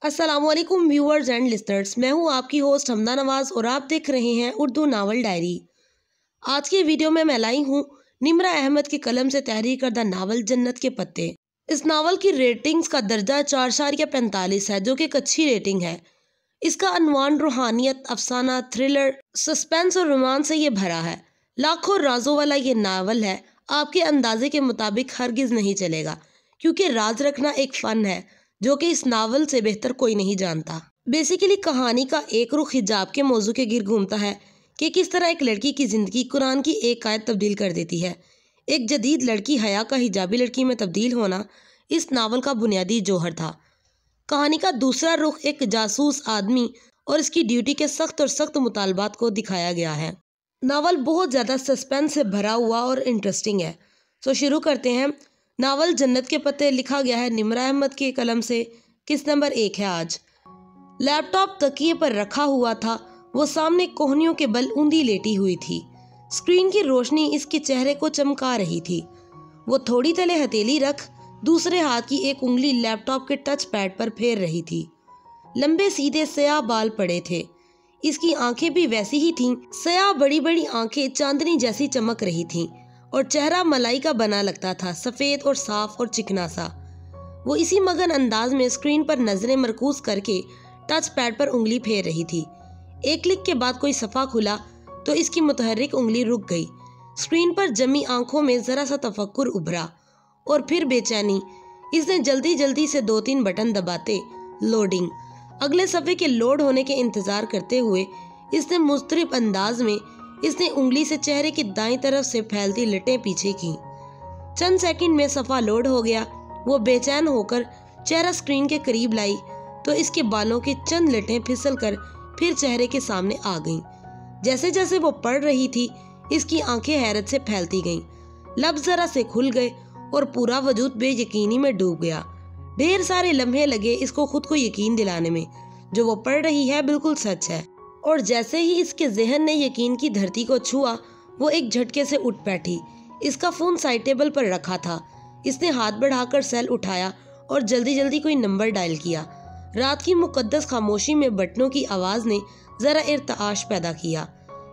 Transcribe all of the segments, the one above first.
अस्सलामुअलैकुम viewers and listeners, मैं हूं आपकी होस्ट हमदा नवाज और आप देख रहे हैं उर्दू नावल डायरी। आज की वीडियो में मैं लाई हूं निम्रा अहमद के कलम से तहरीर करदा नावल जन्नत के पत्ते। इस नावल की रेटिंग्स का दर्जा 4.45 है, जो कि एक अच्छी रेटिंग है। इसका अनवान रूहानियत, अफसाना, थ्रिलर, सस्पेंस और रोमांस से ये भरा है। लाखों राजों वाला ये नावल है, आपके अंदाजे के मुताबिक हरगिज़ नहीं चलेगा, क्योंकि राज रखना एक फ़न है जो कि इस नावल से बेहतर कोई नहीं जानता। बेसिकली कहानी का एक रुख हिजाब के मौजू के गिर घूमता है कि किस तरह एक लड़की की ज़िंदगी कुरान की एक आयत तब्दील कर देती है। एक जदीद लड़की हया का हिजाबी लड़की में तब्दील होना इस नावल का बुनियादी जौहर था। कहानी का दूसरा रुख एक जासूस आदमी और इसकी ड्यूटी के सख्त और सख्त मुतालबात को दिखाया गया है। नावल बहुत ज़्यादा सस्पेंस से भरा हुआ और इंटरेस्टिंग है। तो शुरू करते हैं। नावल जन्नत के पत्ते लिखा गया है निम्रा अहमद के कलम से। किस नंबर 1 है आज। लैपटॉप तकिए पर रखा हुआ था। वो सामने कोहनियों के बल ऊंधी लेटी हुई थी। स्क्रीन की रोशनी इसके चेहरे को चमका रही थी। वो थोड़ी तले हथेली रख दूसरे हाथ की एक उंगली लैपटॉप के टच पैड पर फेर रही थी। लंबे सीधे स्याह बाल पड़े थे। इसकी आंखें भी वैसी ही थीं। स्याह बड़ी बड़ी आंखें चांदनी जैसी चमक रही थीं और चेहरा मलाई का बना लगता था, सफ़ेद और साफ और चिकना सा। वो इसी मगन अंदाज में स्क्रीन पर नजरें मरकूज करके टच पैड पर उंगली फेर रही थी। एक क्लिक के बाद कोई सफ़ा खुला तो इसकी मुतहर्रिक उंगली रुक गई। स्क्रीन पर जमी आंखों में ज़रा सा तफक्कुर उभरा और फिर बेचैनी। इसने जल्दी जल्दी से 2-3 बटन दबाते लोडिंग। अगले सफ़े के लोड होने के इंतज़ार करते हुए इसने मुस्तरिब अंदाज में इसने उंगली से चेहरे की दाईं तरफ से फैलती लटें पीछे की। चंद सेकंड में सफ़ा लोड हो गया। वो बेचैन होकर चेहरा स्क्रीन के करीब लाई तो इसके बालों की चंद लटें फिसल कर फिर चेहरे के सामने आ गईं। जैसे जैसे वो पढ़ रही थी इसकी आंखें हैरत से फैलती गईं। लब जरा से खुल गए और पूरा वजूद बेयकीनी में डूब गया। ढेर सारे लम्हे लगे इसको खुद को यकीन दिलाने में जो वो पढ़ रही है बिल्कुल सच है। और जैसे ही इसके जहन ने यकीन की धरती को छुआ वो एक झटके से उठ बैठी। इसका फ़ोन साइड टेबल पर रखा था। इसने हाथ बढ़ाकर सेल उठाया और जल्दी जल्दी कोई नंबर डायल किया। रात की मुकद्दस खामोशी में बटनों की आवाज़ ने ज़रा इर्ताश पैदा किया।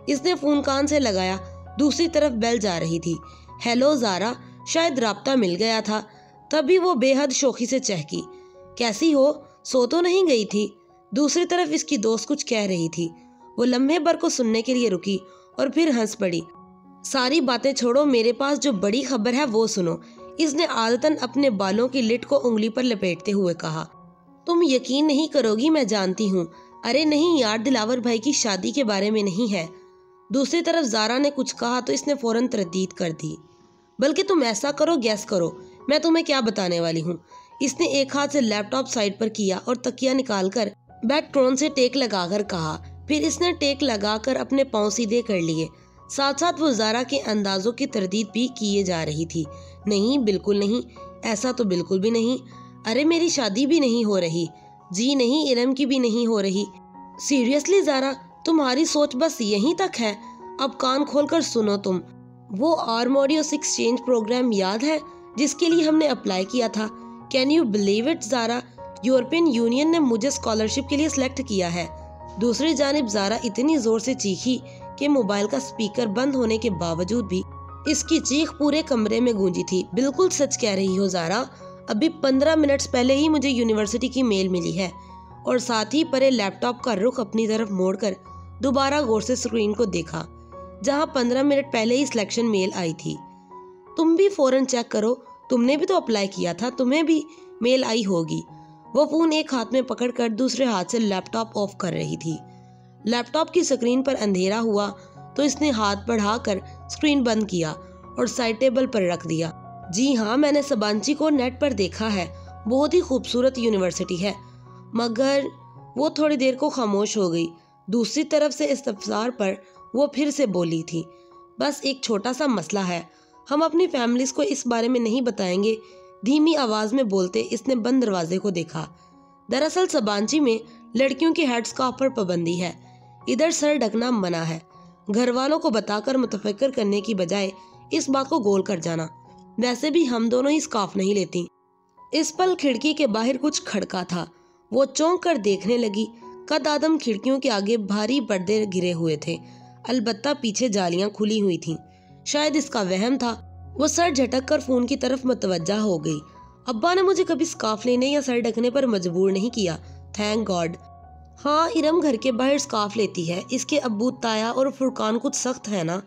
इसने फ़ोन कान से लगाया। दूसरी तरफ बेल जा रही थी। हेलो ज़ारा। शायद राब्ता मिल गया था। तभी वो बेहद शौकी से चहकी। कैसी हो, सो तो नहीं गई थी? दूसरी तरफ इसकी दोस्त कुछ कह रही थी। वो लम्हे भर को सुनने के लिए रुकी और फिर हंस पड़ी। सारी बातें छोड़ो, मेरे पास जो बड़ी खबर है वो सुनो, इसने आदतन अपने बालों की लिट को उंगली पर लपेटते हुए कहा। तुम यकीन नहीं करोगी, मैं जानती हूँ। अरे नहीं यार, दिलावर भाई की शादी के बारे में नहीं है। दूसरी तरफ ज़ारा ने कुछ कहा तो इसने फौरन तरदीद कर दी। बल्कि तुम ऐसा करो, गैस करो मैं तुम्हें क्या बताने वाली हूँ। इसने एक हाथ से लैपटॉप साइड पर किया और तकिया निकालकर बैकट्रोन से टेक लगाकर कहा। फिर इसने टेक लगाकर अपने पाँव सीधे कर लिए। साथ साथ वो ज़ारा के अंदाज़ों की तरदीद भी किए जा रही थी। नहीं, बिल्कुल नहीं, ऐसा तो बिल्कुल भी नहीं। अरे मेरी शादी भी नहीं हो रही। जी नहीं, इरम की भी नहीं हो रही। सीरियसली ज़ारा, तुम्हारी सोच बस यहीं तक है? अब कान खोलकर सुनो तुम। वो आर्मोडियोस एक्सचेंज प्रोग्राम याद है जिसके लिए हमने अप्लाई किया था? Can you believe it Zara, European union ने मुझे स्कॉलरशिप के लिए सिलेक्ट किया है। दूसरी जानिब ज़ारा इतनी ज़ोर से चीखी कि मोबाइल का स्पीकर बंद होने के बावजूद भी इसकी चीख पूरे कमरे में गूंजी थी। बिल्कुल सच कह रही हो ज़ारा, अभी 15 मिनट्स पहले ही मुझे यूनिवर्सिटी की मेल मिली है। और साथ ही परे लैपटॉप का रुख अपनी तरफ मोड़कर दोबारा गौर से स्क्रीन को देखा जहाँ 15 मिनट पहले ही सिलेक्शन मेल आई थी। तुम भी फ़ौरन चेक करो, तुमने भी तो अप्लाई किया था, तुम्हें भी मेल आई होगी। वो फ़ोन एक हाथ में पकड़कर दूसरे हाथ से लैपटॉप ऑफ कर रही थी। लैपटॉप की स्क्रीन पर अंधेरा हुआ तो इसने हाथ बढ़ाकर स्क्रीन बंद किया और साइड टेबल पर रख दिया। जी हाँ, मैंने सबांची को नेट पर देखा है, बहुत ही खूबसूरत यूनिवर्सिटी है। मगर वो थोड़ी देर को खामोश हो गई। दूसरी तरफ से इस्तफसार पर वो फिर से बोली थी, बस एक छोटा सा मसला है, हम अपनी फैमिलीज़ को इस बारे में नहीं बताएंगे। धीमी आवाज़ में बोलते इसने बंद दरवाजे को देखा। दरअसल सबांची में लड़कियों के हेड स्कार्फ पर पाबंदी है। इधर सर ढकना मना है। घर वालों को बताकर मुतफक्कर करने की बजाय इस बात को गोल कर जाना। वैसे भी हम दोनों ही स्कार्फ नहीं लेती। इस पल खिड़की के बाहर कुछ खड़का था। वो चौंक कर देखने लगी। कद आदम खिड़कियों के आगे भारी पर्दे गिरे हुए थे, अलबत्ता पीछे जालियां खुली हुई थीं। शायद इसका वहम था। वो सर झटक कर फोन की तरफ मुतवज्जा हो गई। अब्बा ने मुझे कभी स्कार्फ लेने या सर ढकने पर मजबूर नहीं किया, थैंक गॉड। हाँ, इरम घर के बाहर स्कार्फ लेती है। इसके अब्बू ताया और फुरकान कुछ सख्त है ना।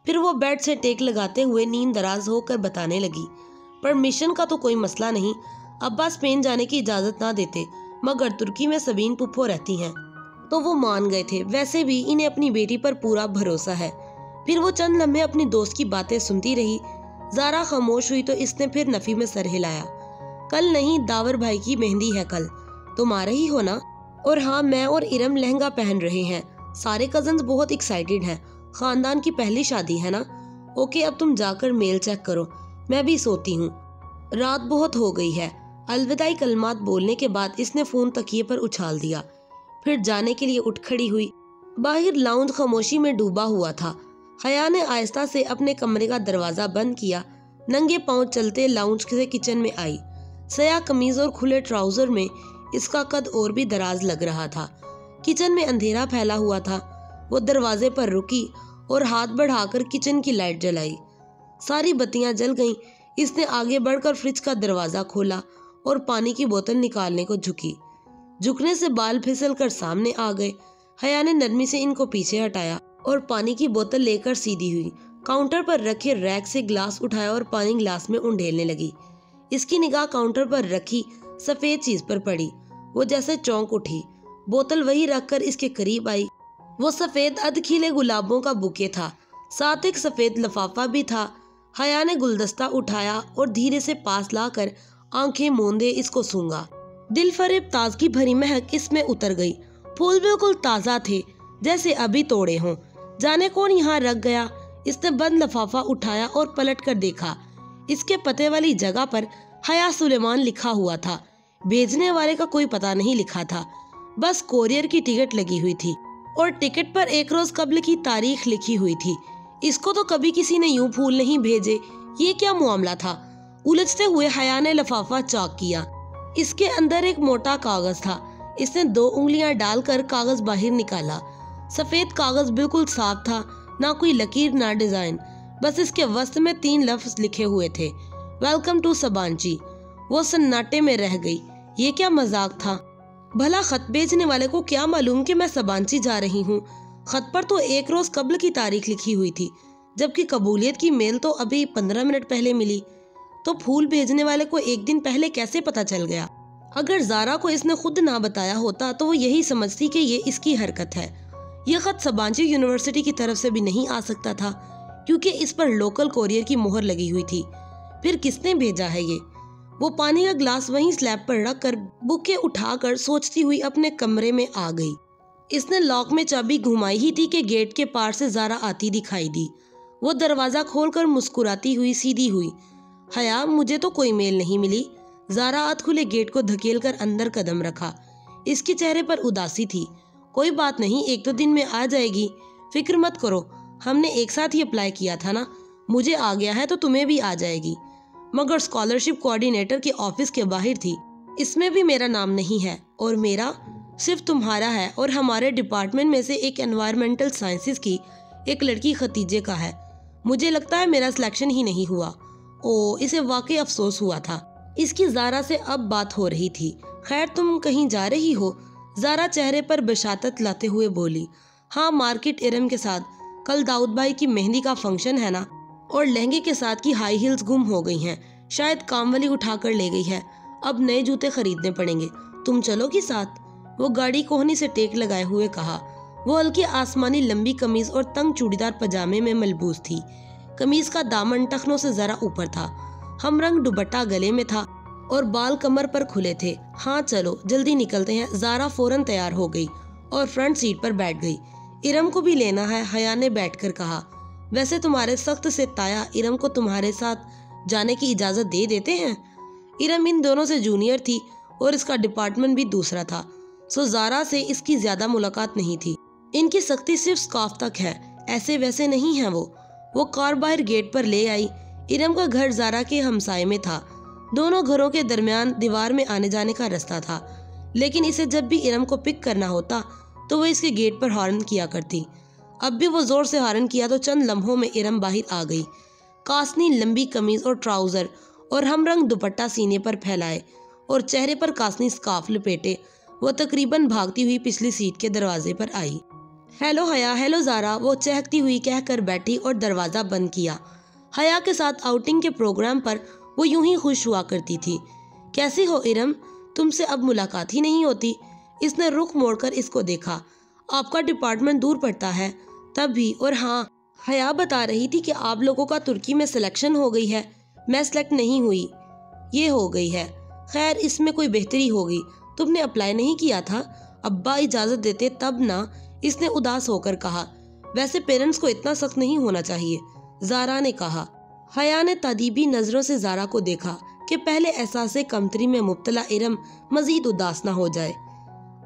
फिर वो बेड से टेक लगाते हुए नींद दराज होकर बताने लगी, परमिशन का तो कोई मसला नहीं। अब्बा स्पेन जाने की इजाज़त ना देते, मगर तुर्की में सबीन पुप्पो रहती हैं तो वो मान गए थे। वैसे भी इन्हें अपनी बेटी पर पूरा भरोसा है। फिर वो चंद लम्हे अपनी दोस्त की बातें सुनती रही। ज़ारा खामोश हुई तो इसने फिर नफ़ी में सर हिलाया। कल नहीं, दावर भाई की मेहंदी है कल, तुम आ रही हो ना? और हाँ, मैं और इरम लहंगा पहन रहे हैं। सारे कजन्स बहुत एक्साइटेड हैं, खानदान की पहली शादी है ना। ओके, अब तुम जाकर मेल चेक करो, मैं भी सोती हूँ, रात बहुत हो गई है। अलविदाई कलमात बोलने के बाद इसने फ़ोन तकिए पर उछाल दिया, फिर जाने के लिए उठ खड़ी हुई। बाहर लाउंज खामोशी में डूबा हुआ था। हया ने आहिस्ता से अपने कमरे का दरवाज़ा बंद किया। नंगे पांव चलते लाउंज से किचन में आई। सया कमीज और खुले ट्राउजर में इसका कद और भी दराज लग रहा था। किचन में अंधेरा फैला हुआ था। वो दरवाजे पर रुकी और हाथ बढ़ाकर किचन की लाइट जलाई। सारी बत्तियां जल गईं। इसने आगे बढ़कर फ्रिज का दरवाज़ा खोला और पानी की बोतल निकालने को झुकी। झुकने से बाल फिसल कर सामने आ गए। हया ने नरमी से इनको पीछे हटाया और पानी की बोतल लेकर सीधी हुई। काउंटर पर रखे रैक से ग्लास उठाया और पानी ग्लास में उंडेलने लगी। इसकी निगाह काउंटर पर रखी सफ़ेद चीज़ पर पड़ी। वो जैसे चौंक उठी। बोतल वही रखकर इसके करीब आई। वो सफ़ेद अधखिले गुलाबों का बुके था, साथ एक सफ़ेद लिफाफा भी था। हया ने गुलदस्ता उठाया और धीरे से पास लाकर आंखें मूंदे इसको सूंघा। दिल फरेब ताजगी भरी महक इसमें उतर गई। फूल बिल्कुल ताज़ा थे, जैसे अभी तोड़े हों। जाने कौन यहाँ रख गया। इसने बंद लिफाफा उठाया और पलट कर देखा। इसके पते वाली जगह पर हया सुलेमान लिखा हुआ था। भेजने वाले का कोई पता नहीं लिखा था, बस कोरियर की टिकट लगी हुई थी और टिकट पर 1 रोज कब्ल की तारीख लिखी हुई थी। इसको तो कभी किसी ने यूं फूल नहीं भेजे। ये क्या मामला था? उलझते हुए हया ने लिफाफा चॉक किया। इसके अंदर एक मोटा कागज था। इसने 2 उंगलियां डालकर कागज बाहर निकाला। सफेद कागज बिल्कुल साफ था, ना कोई लकीर ना डिजाइन। बस इसके वस्त में 3 लफ्ज लिखे हुए थे, वेलकम टू सबांची। वो सन्नाटे में रह गई। ये क्या मजाक था? भला खत भेजने वाले को क्या मालूम कि मैं सबांची जा रही हूँ। खत पर तो 1 रोज कब्ल की तारीख लिखी हुई थी, जबकि कबूलियत की मेल तो अभी 15 मिनट पहले मिली। तो फूल भेजने वाले को 1 दिन पहले कैसे पता चल गया? अगर ज़ारा को इसने खुद ना बताया होता तो वो यही समझती कि ये इसकी हरकत है। यह खत सबांची यूनिवर्सिटी की तरफ से भी नहीं आ सकता था, क्योंकि इस पर लोकल कोरियर की मोहर लगी हुई थी। फिर किसने भेजा है ये? वो पानी का ग्लास वहीं स्लैब पर रखकर बुके उठाकर सोचती हुई अपने कमरे में आ गई। इसने लॉक में चाबी घुमाई ही थी कि गेट के पार से ज़ारा आती दिखाई दी। वो दरवाज़ा खोलकर मुस्कुराती हुई सीधी हुई। हया, मुझे तो कोई मेल नहीं मिली। ज़ारा हाथ खुले गेट को धकेलकर अंदर कदम रखा। इसके चेहरे पर उदासी थी। कोई बात नहीं, 1-2 दिन में आ जाएगी, फिक्र मत करो। हमने एक साथ ही अप्लाई किया था ना, मुझे आ गया है तो तुम्हें भी आ जाएगी। मगर स्कॉलरशिप कोऑर्डिनेटर के ऑफिस के बाहर थी। इसमें भी मेरा नाम नहीं है और मेरा सिर्फ तुम्हारा है और हमारे डिपार्टमेंट में से एक एनवायरमेंटल साइंसेस की एक लड़की खतीजे का है। मुझे लगता है मेरा सिलेक्शन ही नहीं हुआ। ओ, इसे वाकई अफसोस हुआ था। इसकी ज़ारा से अब बात हो रही थी। खैर, तुम कहीं जा रही हो? ज़ारा चेहरे पर बशातत लाते हुए बोली। हाँ, मार्केट इरम के साथ। कल दाऊद भाई की मेहंदी का फंक्शन है ना, और लहंगे के साथ की हाई हील्स गुम हो गई हैं। शायद कामवाली उठाकर ले गई है। अब नए जूते खरीदने पड़ेंगे। तुम चलोगी साथ? वो गाड़ी कोहनी से टेक लगाए हुए कहा। वो हल्की आसमानी लंबी कमीज और तंग चूड़ीदार पजामे में मलबूस थी। कमीज का दामन टखनों से जरा ऊपर था। हम रंग दुपट्टा गले में था और बाल कमर पर खुले थे। हाँ चलो, जल्दी निकलते हैं। ज़ारा फौरन तैयार हो गई और फ्रंट सीट पर बैठ गई। इरम को भी लेना है, हया ने बैठकर कहा। वैसे तुम्हारे सख्त से ताया इरम को तुम्हारे साथ जाने की इजाज़त दे देते हैं? इरम इन दोनों से जूनियर थी और इसका डिपार्टमेंट भी दूसरा था, सो ज़ारा से इसकी ज़्यादा मुलाकात नहीं थी। इनकी सख्ती सिर्फ स्काफ तक है, ऐसे वैसे नहीं है। वो कार बाहर गेट पर ले आई। इरम का घर ज़ारा के हमसाये में था। दोनों घरों के दरमियान दीवार में आने जाने का रास्ता था। लेकिन इसे जब भी इरम को पिक करना होता तो वो इसके गेट पर हॉर्न किया करती। अब भी वो जोर से हॉर्न किया तो चंद लम्हों में इरम बाहर आ गई। कासनी लंबी कमीज और ट्राउजर और हमरंग दुपट्टा सीने पर फैलाए और चेहरे पर कासनी स्कार्फ लपेटे वो तकरीबन भागती हुई पिछली सीट के दरवाजे पर आई। हेलो हया, हेलो ज़ारा, वो चहकती हुई कहकर बैठी और दरवाज़ा बंद किया। हया के साथ आउटिंग के प्रोग्राम पर वो यूं ही खुश हुआ करती थी। कैसी हो इरम, तुमसे अब मुलाकात ही नहीं होती। इसने रुख मोड़कर इसको देखा। आपका डिपार्टमेंट दूर पड़ता है तब भी। और हाँ, हया बता रही थी कि आप लोगों का तुर्की में सिलेक्शन हो गई है। मैं सिलेक्ट नहीं हुई, ये हो गई है। खैर, इसमें कोई बेहतरी होगी। तुमने अप्लाई नहीं किया था? अब्बा इजाज़त देते तब ना, इसने उदास होकर कहा। वैसे पेरेंट्स को इतना सख्त नहीं होना चाहिए, ज़ारा ने कहा। हया ने तादीबी नज़रों से ज़ारा को देखा कि पहले एहसास कमतरी में मुब्तला इरम मजीद उदास ना हो जाए।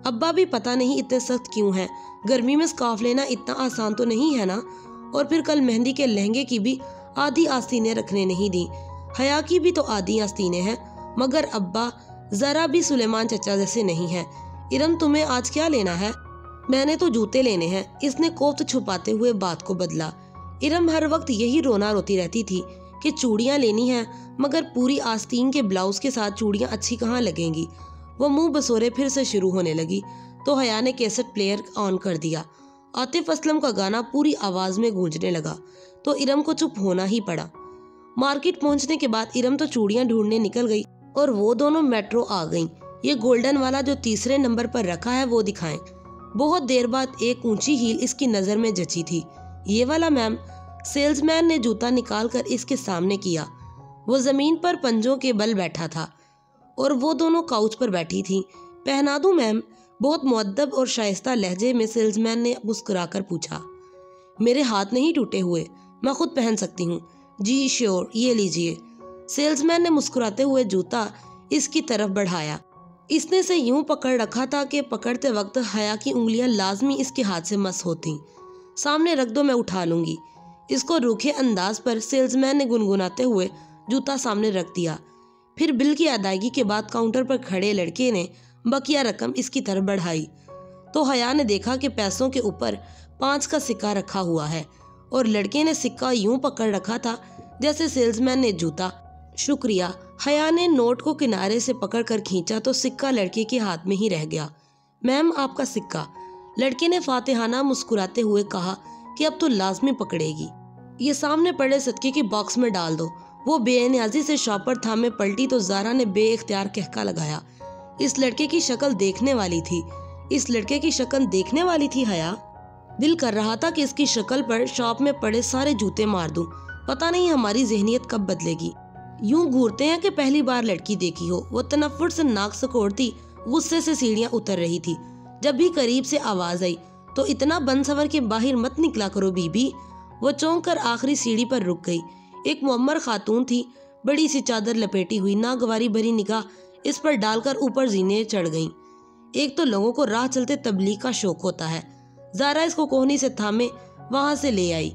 अब्बा भी पता नहीं इतने सख्त क्यों हैं। गर्मी में स्कार्फ लेना इतना आसान तो नहीं है ना। और फिर कल मेहंदी के लहंगे की भी आधी आस्तीनें रखने नहीं दी। हया की भी तो आधी आस्तीनें हैं, मगर अब्बा ज़रा भी सुलेमान चचा जैसे नहीं है। इरम, तुम्हें आज क्या लेना है? मैंने तो जूते लेने हैं, इसने कोफ्त छुपाते हुए बात को बदला। इरम हर वक्त यही रोना रोती रहती थी कि चूड़ियाँ लेनी हैं, मगर पूरी आस्तीन के ब्लाउज के साथ चूड़ियाँ अच्छी कहाँ लगेंगी। वो मुंह बसोरे फिर से शुरू होने लगी तो हया ने कैसेट प्लेयर ऑन कर दिया। आतिफ असलम का गाना पूरी आवाज़ में गूंजने लगा तो इरम को चुप होना ही पड़ा। मार्केट पहुंचने के बाद इरम तो चूड़ियाँ ढूंढने निकल गई और वो दोनों मेट्रो आ गईं। ये गोल्डन वाला जो तीसरे नंबर पर रखा है वो दिखाएं। बहुत देर बाद एक ऊंची हील इसकी नज़र में जची थी। ये वाला मैम, सेल्समैन ने जूता निकालकर इसके सामने किया। वो ज़मीन पर पंजों के बल बैठा था और वो दोनों काउच पर बैठी थी। पहना दूं मैम? बहुत मुअद्दब और शाइस्ता लहजे में सेल्समैन ने मुस्कुराकर पूछा। मेरे हाथ नहीं टूटे हुए, मैं खुद पहन सकती हूँ। जी श्योर, ये लीजिए। सेल्समैन ने मुस्कुराते हुए जूता इसकी तरफ बढ़ाया। इसने से यूं पकड़ रखा था कि पकड़ते वक्त हया की उंगलियां लाजमी इसके हाथ से मस होती। सामने रख दो, मैं उठा लूंगी। इसको रूखे अंदाज पर सेल्समैन ने गुनगुनाते हुए जूता सामने रख दिया। फिर बिल की अदायगी के बाद काउंटर पर खड़े लड़के ने बकिया रकम इसकी तरफ बढ़ाई तो हया ने देखा कि पैसों के ऊपर 5 का सिक्का रखा हुआ है और लड़के ने सिक्का यूं पकड़ रखा था जैसे सेल्समैन ने जूता। शुक्रिया। हया ने नोट को किनारे से पकड़कर खींचा तो सिक्का लड़के के हाथ में ही रह गया। मैम, आपका सिक्का। लड़के ने फातिहाना मुस्कुराते हुए कहा कि अब तो लाजमी पकड़ेगी। ये सामने पड़े सदके की बॉक्स में डाल दो। वो बेनियाजी से शॉपर थामे पलटी तो ज़ारा ने बेइख्तियार कहका लगाया। इस लड़के की शक्ल देखने वाली थी। इस लड़के की शक्ल देखने वाली थी हया। दिल कर रहा था कि इसकी शक्ल पर शॉप में पड़े सारे जूते मार दूं। पता नहीं हमारी जहनियत कब बदलेगी। यूं घूरते हैं कि पहली बार लड़की देखी हो। वो तनफ्फुर से नाक सिकोड़ती गुस्से से सीढ़ियां उतर रही थी। जब भी करीब से आवाज आई तो इतना बंसवर के बाहर मत निकला करो बीबी। वो चौंक कर आखिरी सीढ़ी पर रुक गई। एक मुअम्मर खातून थी, बड़ी सी चादर लपेटी हुई, नागवारी भरी निगाह इस पर डालकर ऊपर जीने चढ़ गईं। एक तो लोगों को राह चलते तबलीग का शौक होता है। ज़ारा इसको कोहनी से थामे वहां से ले आई।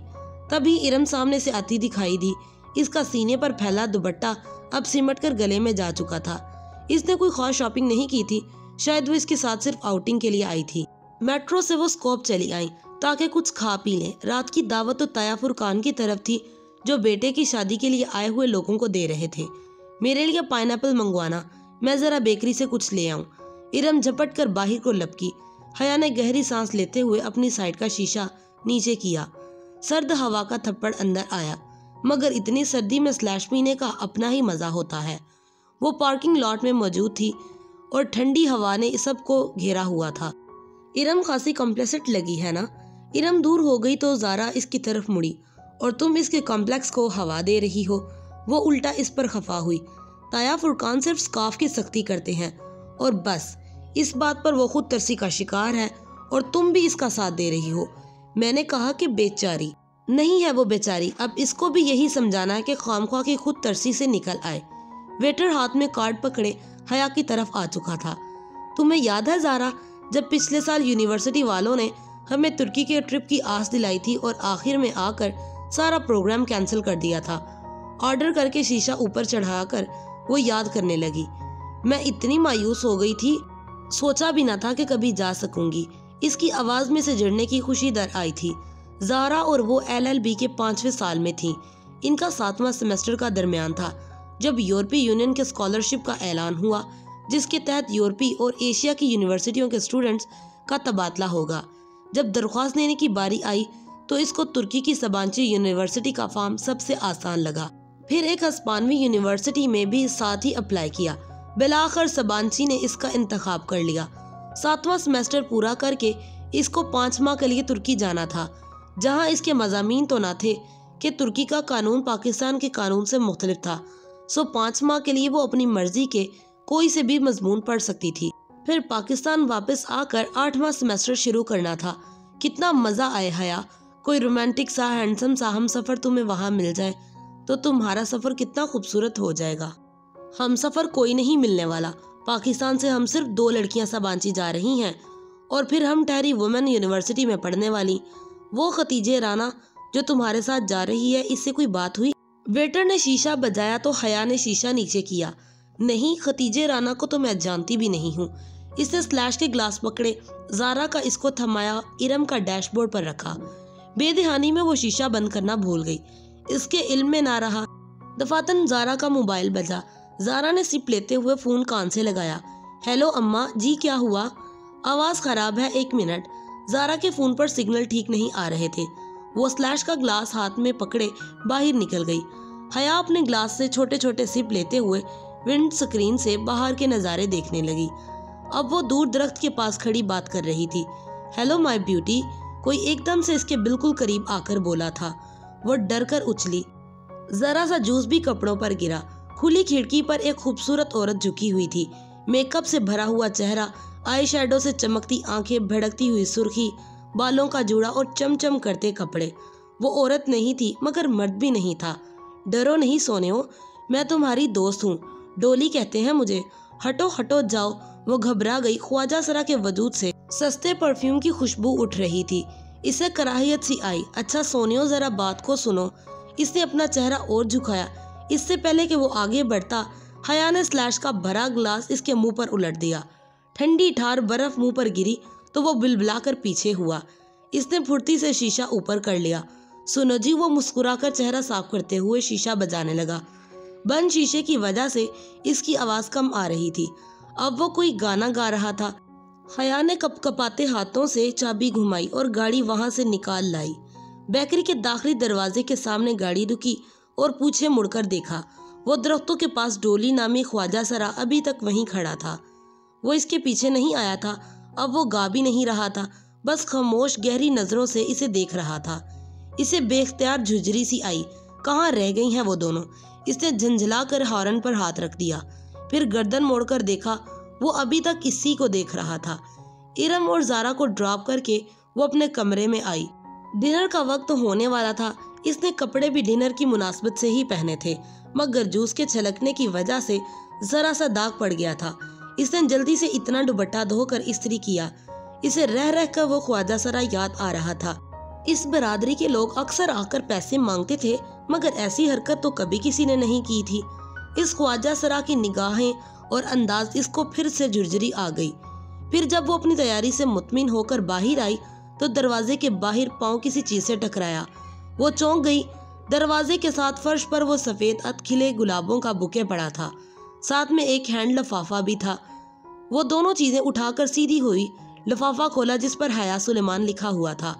तभी इरम सामने से आती दिखाई दी। इसका सीने पर फैला दुपट्टा अब सिमट कर गले में जा चुका था। इसने कोई खास शॉपिंग नहीं की थी, शायद वो इसके साथ सिर्फ आउटिंग के लिए आई थी। मेट्रो से वो स्कोप चली आई ताकि कुछ खा पी लें। रात की दावत तो तयाफुर खान की तरफ थी जो बेटे की शादी के लिए आए हुए लोगों को दे रहे थे। मेरे लिए पाइनएप्पल मंगवाना, मैं जरा बेकरी से कुछ ले आऊं। इरम झपट कर बाहर को लपकी। हया ने गहरी सांस लेते हुए अपनी साइड का शीशा नीचे किया। सर्द हवा का थप्पड़ अंदर आया, मगर इतनी सर्दी में स्लैश पीने का अपना ही मजा होता है। वो पार्किंग लॉट में मौजूद थी और ठंडी हवा ने सबको घेरा हुआ था। इरम खासी कॉम्प्लेक्सेट लगी है ना? इरम दूर हो गई तो ज़ारा इसकी तरफ मुड़ी। और तुम इसके कॉम्प्लेक्स को हवा दे रही हो। वो उल्टा इस पर खफा हुई। ताया फुरकान सिर्फ स्कार्फ की सख्ती करते हैं और बस, इस बात पर वो खुद तरसी का शिकार है और तुम भी इसका साथ दे रही हो। मैंने कहा कि बेचारी नहीं है वो बेचारी। अब इसको भी यही समझाना है कि खामख्वाह की खुद तरसी से निकल आए। वेटर हाथ में कार्ड पकड़े हया की तरफ आ चुका था। तुम्हें याद है ज़ारा, जब पिछले साल यूनिवर्सिटी वालों ने हमें तुर्की के ट्रिप की आस दिलाई थी और आखिर में आकर सारा प्रोग्राम कैंसिल कर दिया था। ऑर्डर करके शीशा ऊपर चढ़ाकर वो याद करने लगी। मैं इतनी मायूस हो गई थी। सोचा भी न था कि कभी जा सकूंगी। इसकी आवाज में से जुड़ने की खुशी दर आई थी। ज़ारा और वो LLB के 5वें साल में थी। इनका 7वां सेमेस्टर का दरमियान था जब यूरोपीय यूनियन के स्कॉलरशिप का ऐलान हुआ, जिसके तहत यूरोपीय और एशिया की यूनिवर्सिटियों के स्टूडेंट्स का तबादला होगा। जब दरख्वास्त देने की बारी आई तो इसको तुर्की की सबांची यूनिवर्सिटी का फॉर्म सबसे आसान लगा। फिर एक हस्पानवी यूनिवर्सिटी में भी साथ ही अप्लाई किया। बिलाखिर सबांची ने इसका इंतखाब कर लिया। 7वां सेमेस्टर पूरा करके इसको 5 माह के लिए तुर्की जाना था, जहां इसके मज़ामीन तो ना थे कि तुर्की का कानून पाकिस्तान के कानून से मुख्तलिफ था। 5 माह के लिए वो अपनी मर्जी के कोई से भी मजमून पढ़ सकती थी। फिर पाकिस्तान वापस आकर 8वां सेमेस्टर शुरू करना था। कितना मज़ा आए हया, कोई रोमांटिक सा हैंडसम सा हम सफ़र तुम्हें वहाँ मिल जाए तो तुम्हारा सफ़र कितना खूबसूरत हो जाएगा। हम सफ़र कोई नहीं मिलने वाला। पाकिस्तान से हम सिर्फ 2 लड़कियां सबांची जा रही हैं और फिर हम ठहरी वुमेन यूनिवर्सिटी में पढ़ने वाली वो खतीजे राना जो तुम्हारे साथ जा रही है, इससे कोई बात हुई? वेटर ने शीशा बजाया तो हया ने शीशा नीचे किया। नहीं, खतीजे राना को तो मैं जानती भी नहीं हूँ। इसने स्लैश के ग्लास पकड़े, ज़ारा का इसको थमाया, इरम का डैशबोर्ड पर रखा। बेदहानी में वो शीशा बंद करना भूल गई। इसके इल्म में ना रहा। दफातन ज़ारा का मोबाइल बजा। ज़ारा ने सिप लेते हुए फ़ोन कान से लगाया। हेलो अम्मा जी, क्या हुआ? आवाज़ ख़राब है, 1 मिनट। ज़ारा के फ़ोन पर सिग्नल ठीक नहीं आ रहे थे। वो स्लैश का ग्लास हाथ में पकड़े बाहर निकल गई। हया अपने ग्लास से छोटे छोटे सिप लेते हुए विंड स्क्रीन से बाहर के नज़ारे देखने लगी। अब वो दूर दरख्त के पास खड़ी बात कर रही थी। हेलो माय ब्यूटी, कोई एकदम से इसके बिल्कुल करीब आकर बोला था। वो डर कर उछली। जरा सा जूस भी कपड़ों पर गिरा। खुली खिड़की पर एक खूबसूरत औरत झुकी हुई थी। मेकअप से भरा हुआ चेहरा, आई शैडो से चमकती आंखें, भड़कती हुई सुर्खी, बालों का जूड़ा और चमचम करते कपड़े। वो औरत नहीं थी मगर मर्द भी नहीं था। डरो नहीं सोनेओ, मैं तुम्हारी दोस्त हूँ, डोली कहते हैं मुझे। हटो हटो जाओ। वो घबरा गई। ख्वाजा सरा के वजूद से सस्ते परफ्यूम की खुशबू उठ रही थी। इसे कराहियत सी आई। अच्छा सोनियो, जरा बात को सुनो। इसने अपना चेहरा और झुकाया। इससे पहले कि वो आगे बढ़ता, हया ने स्लैश का भरा ग्लास इसके मुंह पर उलट दिया। ठंडी ठार बर्फ मुंह पर गिरी तो वो बिलबिलाकर पीछे हुआ। इसने फुर्ती से शीशा ऊपर कर लिया। सुनो जी, वो मुस्कुराकर चेहरा साफ करते हुए शीशा बजाने लगा। बंद शीशे की वजह से इसकी आवाज़ कम आ रही थी। अब वो कोई गाना गा रहा था। हया ने कपकपाते हाथों से चाबी घुमाई और गाड़ी वहां से निकाल लाई। बेकरी के दाखिली दरवाजे के सामने गाड़ी रुकी और पीछे मुड़कर देखा। वो दरख्तों के पास डोली नामी ख्वाजा सरा अभी तक वहीं खड़ा था। वो इसके पीछे नहीं आया था। अब वो गा भी नहीं रहा था, बस खामोश गहरी नजरों से इसे देख रहा था। इसे बेख्तियार झुंझरी सी आई। कहाँ रह गई हैं वो दोनों? इसने झंझला कर हॉर्न पर हाथ रख दिया। फिर गर्दन मोड़कर देखा, वो अभी तक इसी को देख रहा था। इरम और ज़ारा को ड्रॉप करके वो अपने कमरे में आई। डिनर का वक्त होने वाला था। इसने कपड़े भी डिनर की मुनासबत से ही पहने थे, मगर जूस के छलकने की वजह से जरा सा दाग पड़ गया था। इसने जल्दी से इतना दुपट्टा धोकर इस्त्री किया। इसे रह रह कर वो ख्वाजा सरा याद आ रहा था। इस बरादरी के लोग अक्सर आकर पैसे मांगते थे, मगर ऐसी हरकत तो कभी किसी ने नहीं की थी। इस ख्वाजा सरा की निगाहें और अंदाज इसको फिर से झुरझुरी आ गई। फिर जब वो अपनी तैयारी से मुतमिन होकर बाहर आई तो दरवाजे के बाहर पांव किसी चीज से टकराया। वो चौंक गई। दरवाजे के साथ फर्श पर वो सफेद खिले गुलाबों का बुके पड़ा था। साथ में एक हैंड लफाफा भी था। वो दोनों चीजें उठाकर सीधी हुई। लफाफा खोला जिस पर हया सुलेमान लिखा हुआ था।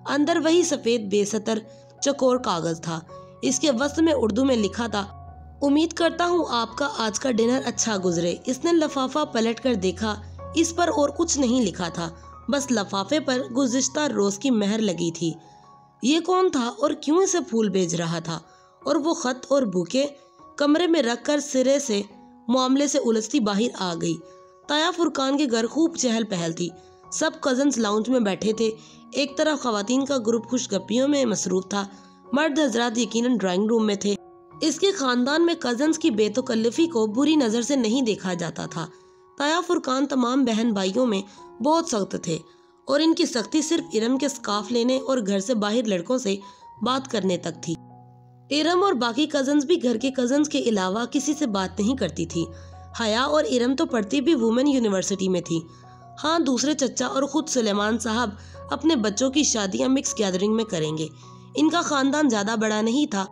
अंदर वही सफेद बेसतर चकोर कागज था। इसके वस्त में उर्दू में लिखा था, उम्मीद करता हूँ आपका आज का डिनर अच्छा गुजरे। इसने लफाफा पलट कर देखा। इस पर और कुछ नहीं लिखा था, बस लफाफे पर गुज़िश्ता रोज की मेहर लगी थी। ये कौन था और क्यों इसे फूल भेज रहा था? और वो खत और बुके कमरे में रखकर सिरे से मामले से उलझती बाहर आ गई। ताया फुरकान के घर खूब चहल पहल थी। सब कजन्स लाउंज में बैठे थे। एक तरफ खवातीन का ग्रुप खुशगपियों में मसरूफ था। मर्द हजरात यकीनन ड्राइंग रूम में थे। इसके खानदान में कजन्स की बेतकल्लुफी को बुरी नज़र से नहीं देखा जाता था। ताया फुरकान तमाम बहन भाइयों में बहुत सख्त थे और इनकी सख्ती सिर्फ इरम के स्काफ लेने और घर से बाहर लड़कों से बात करने तक थी। इरम और बाकी कजन्स भी घर के कजन्स के अलावा किसी से बात नहीं करती थी। हया और इरम तो पढ़ती भी वुमेन यूनिवर्सिटी में थी। हाँ, दूसरे चचा और खुद सुलेमान साहब अपने बच्चों की शादियां मिक्स गैदरिंग में करेंगे। इनका खानदान ज्यादा बड़ा नहीं था।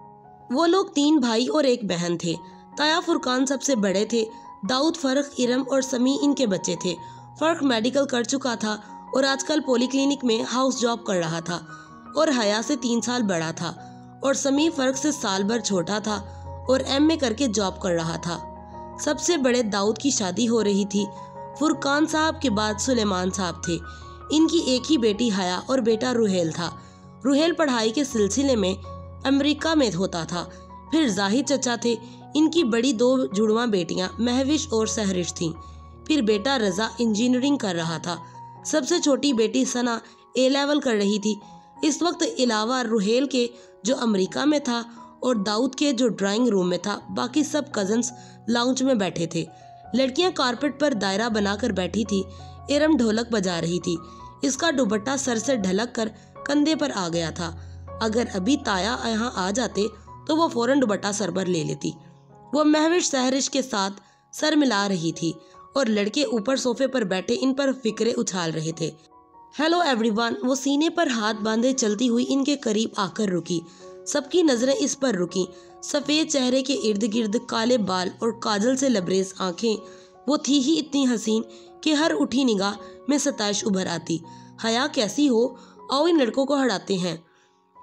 वो लोग 3 भाई और 1 बहन थे। ताया फुरकान सबसे बड़े थे। दाऊद, फर्क, इरम और समी इनके बच्चे थे। फर्क मेडिकल कर चुका था और आजकल पॉलीक्लिनिक में हाउस जॉब कर रहा था और हया से 3 साल बड़ा था। और समी फर्क से साल भर छोटा था और एमए करके जॉब कर रहा था। सबसे बड़े दाऊद की शादी हो रही थी। फुरकान साहब के बाद सुलेमान साहब थे। इनकी एक ही बेटी हया और बेटा रुहेल था। रुहेल पढ़ाई के सिलसिले में अमेरिका में होता था। फिर जाहिद चचा थे। इनकी बड़ी 2 जुड़वा बेटियां महविश और सहरिश थीं। फिर बेटा रजा इंजीनियरिंग कर रहा था। सबसे छोटी बेटी सना ए लेवल कर रही थी। इस वक्त अलावा रुहेल के जो अमेरिका में था और दाऊद के जो ड्राइंग रूम में था, बाकी सब कजन्स लाउंज में बैठे थे। लड़कियां कारपेट पर दायरा बनाकर बैठी थी। इरम ढोलक बजा रही थी। इसका दुपट्टा सर से ढलक कर कंधे पर आ गया था। अगर अभी ताया यहाँ आ जाते तो वो फौरन दुपट्टा सर पर ले लेती। वो महविश सहरिश के साथ सर मिला रही थी और लड़के ऊपर सोफे पर बैठे इन पर फिक्रे उछाल रहे थे। हेलो एवरीवन, वो सीने पर हाथ बांधे चलती हुई इनके करीब आकर रुकी। सबकी नजरें इस पर रुकी। सफेद चेहरे के इर्द गिर्द काले बाल और काजल से लबरेज आंखें। वो थी ही इतनी हसीन कि हर उठी निगाह में सताइश उभर आती। हया, कैसी हो? आओ इन लड़कों को हटाते हैं।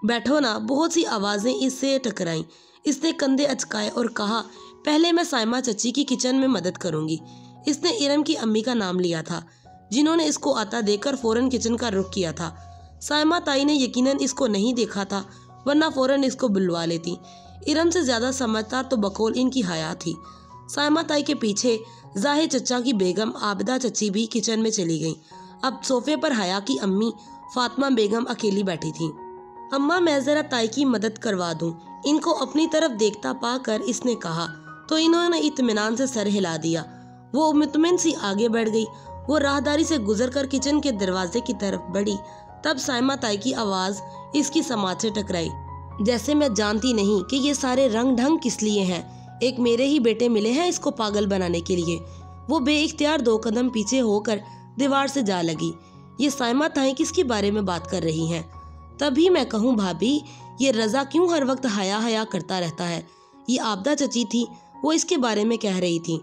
बैठो ना। बहुत सी आवाजें इससे टकराईं। इसने कंधे अचकाए और कहा, पहले मैं साइमा चची की किचन में मदद करूंगी। इसने इरम की अम्मी का नाम लिया था, जिन्होंने इसको आता देखकर फौरन किचन का रुख किया था। साइमा ताई ने यकीनन इसको नहीं देखा था, वरना फौरन इसको बुलवा लेती। इरम से ज्यादा समझदार तो बकौल इनकी हया थी। साइमा ताई के पीछे जाहिद चचा की बेगम आबिदा चची भी किचन में चली गई। अब सोफे पर हया की अम्मी फातिमा बेगम अकेली बैठी थी। अम्मा, मैं जरा ताई की मदद करवा दूं। इनको अपनी तरफ देखता पाकर इसने कहा तो इन्होंने इत्मीनान से सर हिला दिया। वो मुतमिन सी आगे बढ़ गई। वो राहदारी से गुजरकर किचन के दरवाजे की तरफ बढ़ी। तब साइमा ताई की आवाज इसकी समाज से टकराई। जैसे मैं जानती नहीं कि ये सारे रंग ढंग किस लिए हैं। एक मेरे ही बेटे मिले हैं इसको पागल बनाने के लिए। वो बेइख्तियार 2 कदम पीछे होकर दीवार से जा लगी। ये साइमा ताई किसके बारे में बात कर रही हैं? तभी मैं कहूँ, भाभी, ये रजा क्यों हर वक्त हया हया करता रहता है? ये आबिदा चची थी, वो इसके बारे में कह रही थी।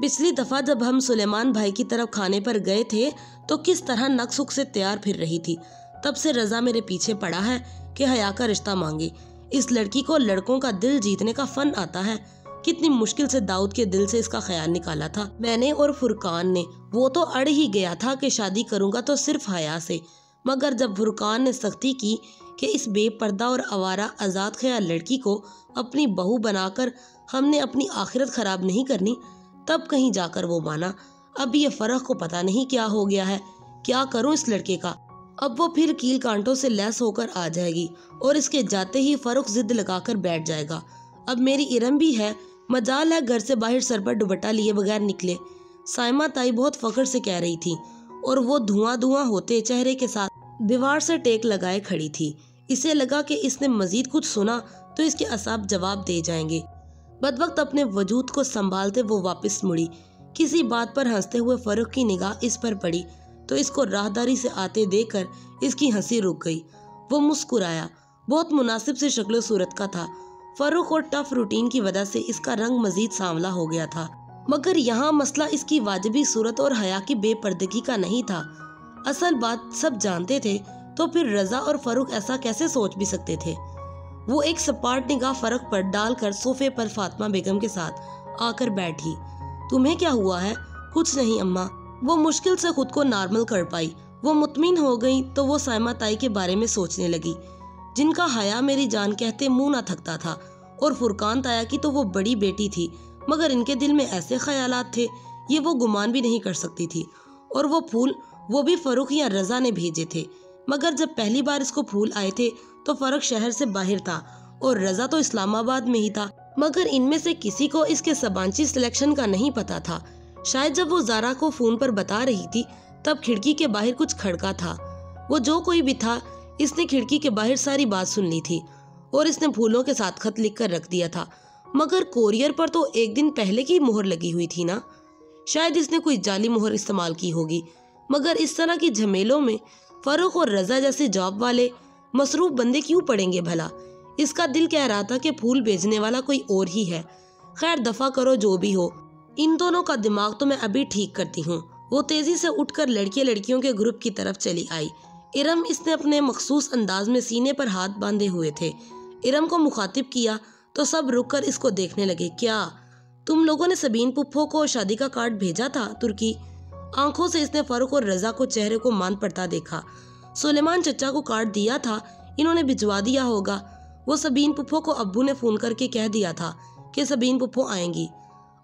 पिछली दफा जब हम सुलेमान भाई की तरफ खाने पर गए थे तो किस तरह नकसुक से तैयार फिर रही थी। तब से रजा मेरे पीछे पड़ा है कि हया का रिश्ता मांगे। इस लड़की को लड़कों का दिल जीतने का फन आता है। कितनी मुश्किल से दाऊद के दिल से इसका ख्याल निकाला था मैंने और फुरकान ने। वो तो अड़ ही गया था कि शादी करूंगा तो सिर्फ हया से। मगर जब फुरकान ने सख्ती की कि इस बेपर्दा और आवारा आज़ाद ख्याल लड़की को अपनी बहू बनाकर हमने अपनी आखिरत खराब नहीं करनी, तब कहीं जाकर वो माना। अब ये फर्क को पता नहीं क्या हो गया है। क्या करूं इस लड़के का? अब वो फिर कील कांटों से लैस होकर आ जाएगी और इसके जाते ही फर्क जिद लगाकर बैठ जाएगा। अब मेरी इरम भी है, मजाल है घर से बाहर सर पर दुपट्टा लिए बगैर निकले। साइमा ताई बहुत फख्र से कह रही थी और वो धुआं धुआं होते चेहरे के साथ दीवार से टेक लगाए खड़ी थी। इसे लगा कि इसने मजीद कुछ सुना तो इसके असाब जवाब दे जाएंगे। बदवक्त अपने वजूद को संभालते वो वापस मुड़ी। किसी बात पर हंसते हुए फरूख की निगाह इस पर पड़ी तो इसको राहदारी से आते देखकर इसकी हंसी रुक गई। वो मुस्कुराया। बहुत मुनासिब से शक्ल सूरत का था। फरूख और टफ रूटीन की वजह से इसका रंग मजीद सांवला हो गया था। मगर यहाँ मसला इसकी वाजिबी सूरत और हया की बेपर्दगी का नहीं था। असल बात सब जानते थे तो फिर रजा और फरूख ऐसा कैसे सोच भी सकते थे। वो एक सपाट निगाह फर्क पर डालकर सोफे पर फातिमा बेगम के साथ आकर बैठी। तुम्हें क्या हुआ है? कुछ नहीं अम्मा। वो मुश्किल से खुद को नॉर्मल कर पाई। वो मुतमिन हो गई तो वो साइमा ताई के बारे में सोचने लगी, जिनका हया मेरी जान कहते मुंह ना थकता था। और फुरकान ताया की तो वो बड़ी बेटी थी, मगर इनके दिल में ऐसे ख्यालात थे ये वो गुमान भी नहीं कर सकती थी। और वो फूल वो भी फरूख या रजा ने भेजे थे। मगर जब पहली बार इसको फूल आए थे तो फर्क शहर से बाहर था और रजा तो इस्लामाबाद में ही था। मगर इनमें से किसी को इसके सबांची सिलेक्शन का नहीं पता था। शायद जब वो जारा को फोन पर बता रही थी तब खिड़की के बाहर कुछ खड़का था। वो जो कोई भी था, इसने खिड़की के बाहर सारी बात सुन ली थी और इसने फूलों के साथ खत लिख कर रख दिया था। मगर कोरियर पर तो एक दिन पहले की मोहर लगी हुई थी ना। शायद इसने कोई जाली मोहर इस्तेमाल की होगी। मगर इस तरह की झमेलों में फरूख और रजा जैसे जॉब वाले मसरूफ बंदे क्यों पड़ेंगे भला। इसका दिल कह रहा था कि फूल भेजने वाला कोई और ही है। खैर दफा करो, जो भी हो, इन दोनों का दिमाग तो मैं अभी ठीक करती हूँ। वो तेजी से उठकर लड़के लड़कियों के ग्रुप की तरफ चली आई। इरम, इसने अपने मखसूस अंदाज में सीने पर हाथ बांधे हुए थे। इरम को मुखातिब किया तो सब रुककर इसको देखने लगे। क्या तुम लोगों ने सबीन पुप्पो को शादी का कार्ड भेजा था तुर्की? आंखों से इसने फरूख और रजा को चेहरे को मान पड़ता देखा। सुलेमान चचा को कार्ड दिया था, इन्होंने भिजवा दिया होगा। वो सबीन पुप्पो को अब्बू ने फोन करके कह दिया था कि सबीन पुप्पो आएंगी।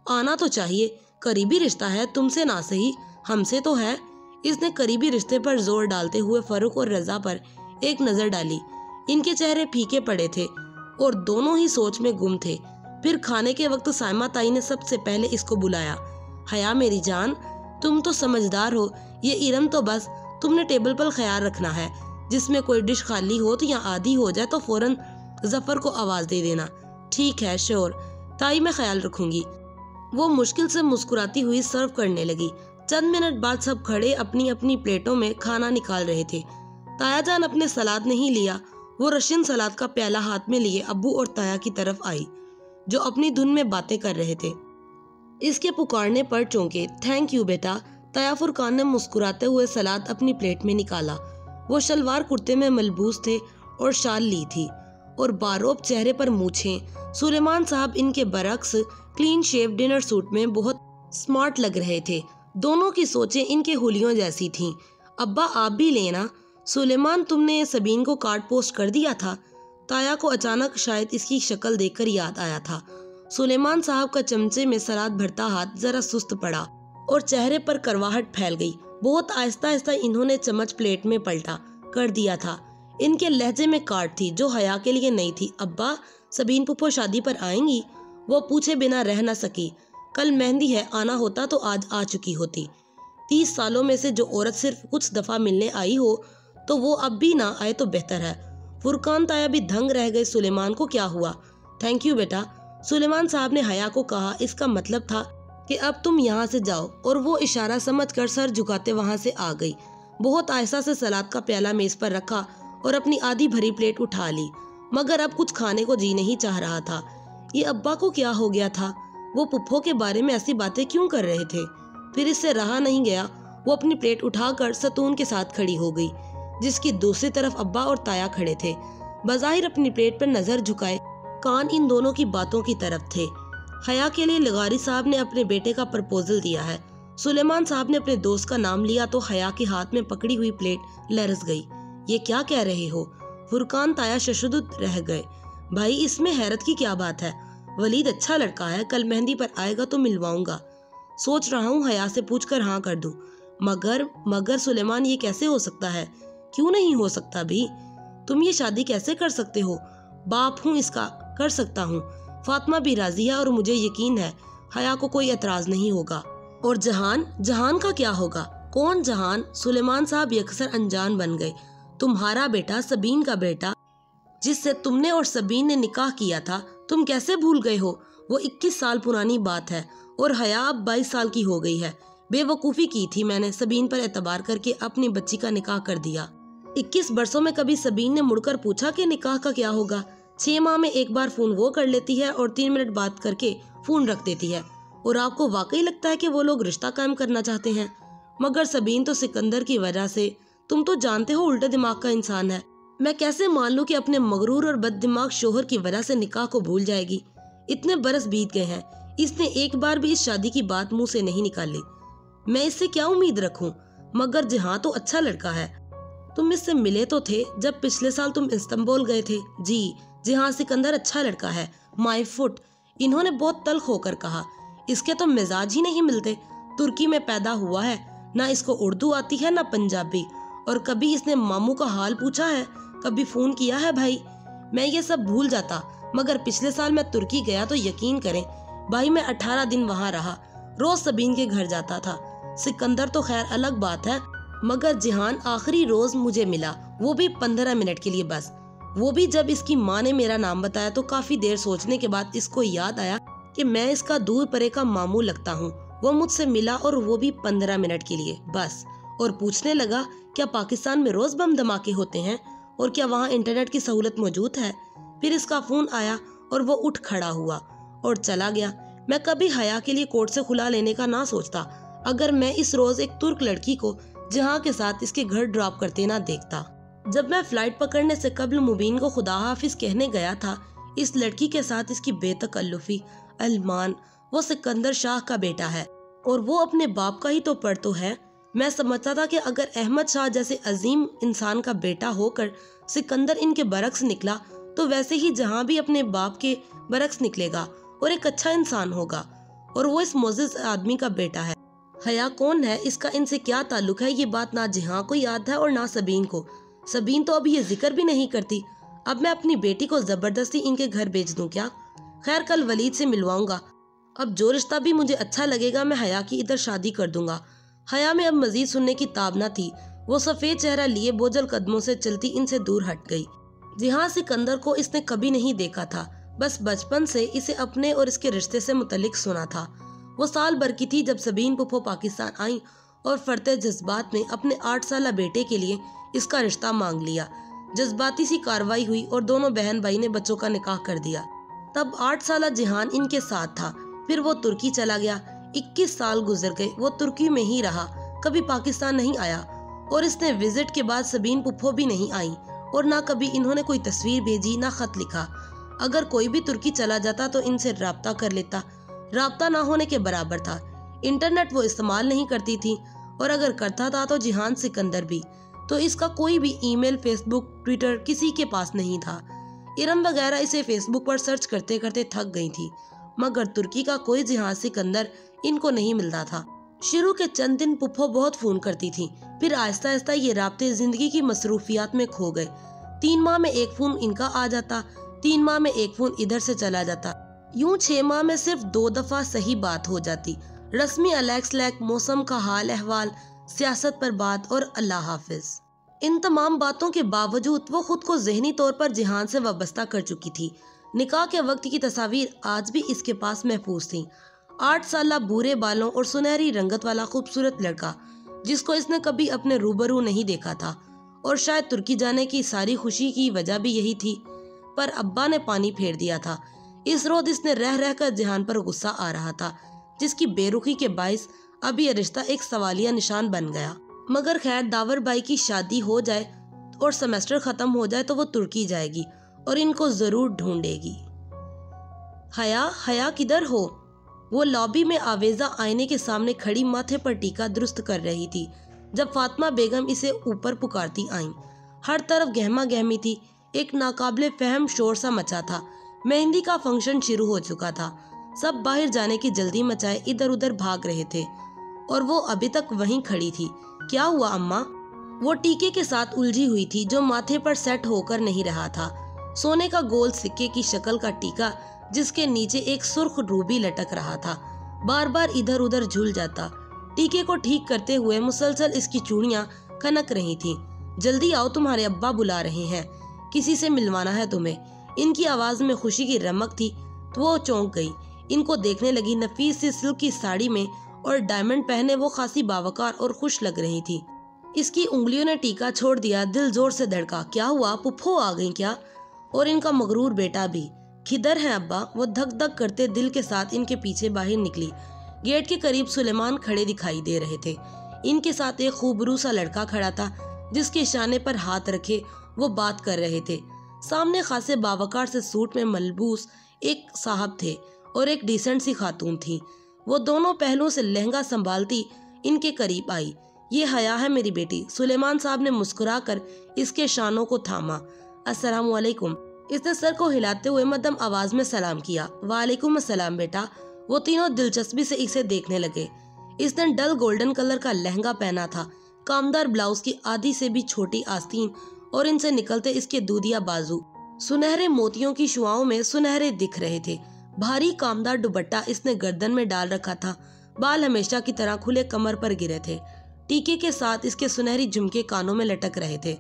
आना तो चाहिए, करीबी रिश्ता है, तुमसे ना सही हमसे तो है। इसने करीबी रिश्ते पर जोर डालते हुए फरूख और रजा पर एक नजर डाली। इनके चेहरे फीके पड़े थे और दोनों ही सोच में गुम थे। फिर खाने के वक्त साइमा ताई ने सबसे पहले इसको बुलाया। हया मेरी जान, तुम तो समझदार हो, ये इरम तो बस तुमने टेबल पर ख्याल रखना है। जिसमें कोई डिश खाली हो तो या आधी हो जाए तो फौरन जफर को आवाज दे देना। ठीक है श्योर ताई, मैं ख्याल रखूंगी। वो मुश्किल से मुस्कुराती हुई सर्व करने लगी। चंद मिनट बाद सब खड़े अपनी अपनी प्लेटों में खाना निकाल रहे थे। ताया जान अपने सलाद नहीं लिया। वो रशियन सलाद का प्याला हाथ में लिए अब्बू और ताया की तरफ आई, जो अपनी धुन में बातें कर रहे थे। इसके पुकारने पर चौंके। थैंक यू बेटा। ताया फुरकान ने मुस्कुराते हुए सलाद अपनी प्लेट में निकाला। वो शलवार कुर्ते में मलबूस थे और शाल ली थी और बारोब चेहरे पर मूछें। सुलेमान साहब इनके बरक्स क्लीन शेव डिनर सूट में बहुत स्मार्ट लग रहे थे। दोनों की सोचें इनके हुलियों जैसी थीं। अब्बा आप भी लेना। सुलेमान, तुमने सबीन को कार्ड पोस्ट कर दिया था? ताया को अचानक शायद इसकी शक्ल देखकर याद आया था। सुलेमान साहब का चमचे में सलाद भरता हाथ जरा सुस्त पड़ा और चेहरे पर करवाहट फैल गई। बहुत आहिस्ता आहिस्ता इन्होंने चम्मच प्लेट में पलटा कर दिया था। इनके लहजे में काट थी जो हया के लिए नहीं थी। अब्बा, सबीन पुप्पो शादी पर आएंगी? वो पूछे बिना रह न सकी। कल मेहंदी है, आना होता तो आज आ चुकी होती। 30 सालों में से जो औरत सिर्फ कुछ दफा मिलने आई हो तो वो अब भी ना आए तो बेहतर है। फुरकान ताया भी दंग रह गए। सुलेमान को क्या हुआ? थैंक यू बेटा, सुलेमान साहब ने हया को कहा। इसका मतलब था कि अब तुम यहाँ से जाओ, और वो इशारा समझकर सर झुकाते वहाँ से आ गई। बहुत आहिस्ता से सलाद का प्याला मेज पर रखा और अपनी आधी भरी प्लेट उठा ली, मगर अब कुछ खाने को जी नहीं चाह रहा था। ये अब्बा को क्या हो गया था? वो पुप्पो के बारे में ऐसी बातें क्यों कर रहे थे? फिर इससे रहा नहीं गया। वो अपनी प्लेट उठाकर सतून के साथ खड़ी हो गई, जिसकी दूसरी तरफ अब्बा और ताया खड़े थे। बज़ाहिर अपनी प्लेट पर नजर झुकाए कान इन दोनों की बातों की तरफ थे। हया के लिए लगारी साहब ने अपने बेटे का प्रपोजल दिया है। सुलेमान साहब ने अपने दोस्त का नाम लिया तो हया के हाथ में पकड़ी हुई प्लेट लरस गई। ये क्या कह रहे हो? फुरकान ताया शशुद रह गए। भाई, इसमें हैरत की क्या बात है? वलीद अच्छा लड़का है, कल मेहंदी पर आएगा तो मिलवाऊंगा। सोच रहा हूँ हया से पूछकर हाँ कर दूं। मगर सुलेमान, ये कैसे हो सकता है? क्यों नहीं हो सकता भी? तुम ये शादी कैसे कर सकते हो? बाप हूँ इसका, कर सकता हूँ। फातिमा भी राजी है और मुझे यकीन है हया को कोई एतराज नहीं होगा। और जहान का क्या होगा? कौन जहान? सुलेमान साहब यकसर अनजान बन गए। तुम्हारा बेटा, सबीन का बेटा, जिससे तुमने और सबीन ने निकाह किया था, तुम कैसे भूल गए हो? वो 21 साल पुरानी बात है और हया अब 22 साल की हो गई है। बेवकूफ़ी की थी मैंने, सबीन पर एतबार करके अपनी बच्ची का निकाह कर दिया। 21 बरसों में कभी सबीन ने मुड़कर पूछा कि निकाह का क्या होगा? 6 माह में एक बार फोन वो कर लेती है और 3 मिनट बात करके फोन रख देती है। और आपको वाकई लगता है कि वो लोग रिश्ता कायम करना चाहते हैं? मगर सबीन तो सिकंदर की वजह से, तुम तो जानते हो, उल्टे दिमाग का इंसान है। मैं कैसे मान लूं कि अपने मगरूर और बददिमाग शोहर की वजह से निकाह को भूल जाएगी? इतने बरस बीत गए हैं, इसने एक बार भी इस शादी की बात मुंह से नहीं निकाली। मैं इससे क्या उम्मीद रखूं? मगर जहां तो अच्छा लड़का है। तुम इससे मिले तो थे जब पिछले साल तुम इस्तांबुल गए थे। जी हाँ, सिकंदर अच्छा लड़का है। माय फुट, इन्होंने बहुत तल्ख होकर कहा। इसके तो मिजाज ही नहीं मिलते। तुर्की में पैदा हुआ है, ना इसको उर्दू आती है ना पंजाबी, और कभी इसने मामू का हाल पूछा है? कभी फोन किया है? भाई, मैं ये सब भूल जाता, मगर पिछले साल मैं तुर्की गया तो यकीन करें भाई, मैं 18 दिन वहाँ रहा। रोज सबीन के घर जाता था। सिकंदर तो खैर अलग बात है, मगर जिहान आखिरी रोज मुझे मिला, वो भी 15 मिनट के लिए बस। वो भी जब इसकी माँ ने मेरा नाम बताया तो काफी देर सोचने के बाद इसको याद आया कि मैं इसका दूर परे का मामू लगता हूँ। वो मुझसे मिला और वो भी 15 मिनट के लिए बस, और पूछने लगा क्या पाकिस्तान में रोज बम धमाके होते हैं और क्या वहाँ इंटरनेट की सहूलत मौजूद है। फिर इसका फोन आया और वो उठ खड़ा हुआ और चला गया। मैं कभी हया के लिए कोर्ट से खुला लेने का ना सोचता अगर मैं इस रोज एक तुर्क लड़की को जहाँ के साथ इसके घर ड्रॉप करते ना देखता। जब मैं फ्लाइट पकड़ने से कबल मुबीन को खुदा हाफिज कहने गया था, इस लड़की के साथ इसकी बेतकल्लुफी अलमान, वो सिकंदर शाह का बेटा है और वो अपने बाप का ही तो पढ़ तो है। मैं समझता था कि अगर अहमद शाह जैसे अजीम इंसान का बेटा होकर सिकंदर इनके बरक्स निकला तो वैसे ही जहाँ भी अपने बाप के बरक्स निकलेगा और एक अच्छा इंसान होगा, और वो इस मोजिज आदमी का बेटा है। हया कौन है, इसका इनसे क्या ताल्लुक है, ये बात ना जिहां को याद है और ना सबीन को। सबीन तो अभी ये जिक्र भी नहीं करती। अब मैं अपनी बेटी को जबरदस्ती इनके घर भेज दूं क्या? खैर कल वलीद से मिलवाऊंगा। अब जो रिश्ता भी मुझे अच्छा लगेगा मैं हया की इधर शादी कर दूंगा। हया में अब मजीद सुनने की ताब न थी। वो सफेद चेहरा लिए बोझल कदमों से चलती इनसे दूर हट गई। जिहां सिकंदर को इसने कभी नहीं देखा था, बस बचपन से इसे अपने और इसके रिश्ते से मुतल्लिक सुना था। वो साल भर की थी जब सबीन पुप्पो पाकिस्तान आई और फरते जज्बात में अपने 8 साला बेटे के लिए इसका रिश्ता मांग लिया। जज्बाती सी कार्रवाई हुई और दोनों बहन भाई ने बच्चों का निकाह कर दिया। तब 8 साला जिहान इनके साथ था। फिर वो तुर्की चला गया। 21 साल गुजर गए, वो तुर्की में ही रहा, कभी पाकिस्तान नहीं आया। और इसने विजिट के बाद सबीन पुप्पो भी नहीं आई और ना कभी इन्होंने कोई तस्वीर भेजी ना खत लिखा। अगर कोई भी तुर्की चला जाता तो इनसे राब्ता कर लेता, राब्ता ना होने के बराबर था। इंटरनेट वो इस्तेमाल नहीं करती थी और अगर करता था तो जिहान सिकंदर भी। तो इसका कोई भी ईमेल, फेसबुक, ट्विटर किसी के पास नहीं था। इरम वगैरह इसे फेसबुक पर सर्च करते करते थक गई थी, मगर तुर्की का कोई जिहान सिकंदर इनको नहीं मिलता था। शुरू के चंद दिन पुप्पो बहुत फोन करती थी, फिर आहिस्ता आहिस्ता ये राब्ते जिंदगी की मसरूफियात में खो गए। 3 माह में एक फोन इनका आ जाता, 3 माह में एक फोन इधर से चला जाता। यूं 6 माह में सिर्फ 2 दफा सही बात हो जाती, रस्मी अलैक्स लैक, मौसम का हाल अहवाल, सियासत पर बात और अल्लाह हाफिज। इन तमाम बातों के बावजूद वो खुद को जहनी तौर पर जिहान से वाबस्ता कर चुकी थी। निकाह के वक्त की तस्वीर आज भी इसके पास महफूज थी। 8 साला भूरे बालों और सुनहरी रंगत वाला खूबसूरत लड़का जिसको इसने कभी अपने रूबरू नहीं देखा था, और शायद तुर्की जाने की सारी खुशी की वजह भी यही थी। पर अब्बा ने पानी फेर दिया था। इस रोज इसने रह रहकर जिहान पर गुस्सा आ रहा था, जिसकी बेरुखी के बाइस अब यह रिश्ता एक सवालिया निशान बन गया। मगर खैर, दावर भाई की शादी हो जाए और सेमेस्टर खत्म हो जाए तो वो तुर्की जाएगी और इनको जरूर ढूंढेगी। हया किधर हो? वो लॉबी में आवेजा आईने के सामने खड़ी माथे पर टीका दुरुस्त कर रही थी जब फातिमा बेगम इसे ऊपर पुकारती आईं। हर तरफ गहमा गहमी थी। एक नाकाबिले फहम शोर सा मचा था। मेहंदी का फंक्शन शुरू हो चुका था। सब बाहर जाने की जल्दी मचाए इधर उधर भाग रहे थे और वो अभी तक वहीं खड़ी थी। क्या हुआ अम्मा? वो टीके के साथ उलझी हुई थी जो माथे पर सेट होकर नहीं रहा था। सोने का गोल सिक्के की शक्ल का टीका जिसके नीचे एक सुर्ख रूबी लटक रहा था, बार बार इधर उधर झूल जाता। टीके को ठीक करते हुए मुसलसल इसकी चूड़ियां खनक रही थीं। जल्दी आओ, तुम्हारे अब्बा बुला रहे हैं, किसी से मिलवाना है तुम्हें। इनकी आवाज में खुशी की रमक थी तो वो चौंक गई। इनको देखने लगी। नफीस सी सिल्क की साड़ी में और डायमंड पहने वो खासी बावकार और खुश लग रही थी। इसकी उंगलियों ने टीका छोड़ दिया। दिल जोर से धड़का। क्या हुआ, पुप्पो आ गई क्या? और इनका मगरूर बेटा भी। किधर है अब्बा? वो धक धक करते दिल के साथ इनके पीछे बाहर निकली। गेट के करीब सुलेमान खड़े दिखाई दे रहे थे। इनके साथ एक खूबरू सा लड़का खड़ा था जिसके शाने पर हाथ रखे वो बात कर रहे थे। सामने खासे बावकार से सूट में मलबूस एक साहब थे और एक डिसेंट सी खातून थी। वो दोनों पहलुओं से लहंगा संभालती इनके करीब आई। ये हया है मेरी बेटी। सुलेमान साहब ने मुस्कुराकर इसके शानों को थामा। अस्सलाम वालेकुम। इसने सर को हिलाते हुए मध्यम आवाज में सलाम किया। वालेकुम अस्सलाम बेटा। वो तीनों दिलचस्पी से इसे देखने लगे। इसने डल गोल्डन कलर का लहंगा पहना था, कामदार ब्लाउज की आधी से भी छोटी आस्तीन और इनसे निकलते इसके दूधिया बाजू सुनहरे मोतियों की शुआओं में सुनहरे दिख रहे थे। भारी कामदार दुपट्टा इसने गर्दन में डाल रखा था। बाल हमेशा की तरह खुले कमर पर गिरे थे। टीके के साथ इसके सुनहरी झुमके कानों में लटक रहे थे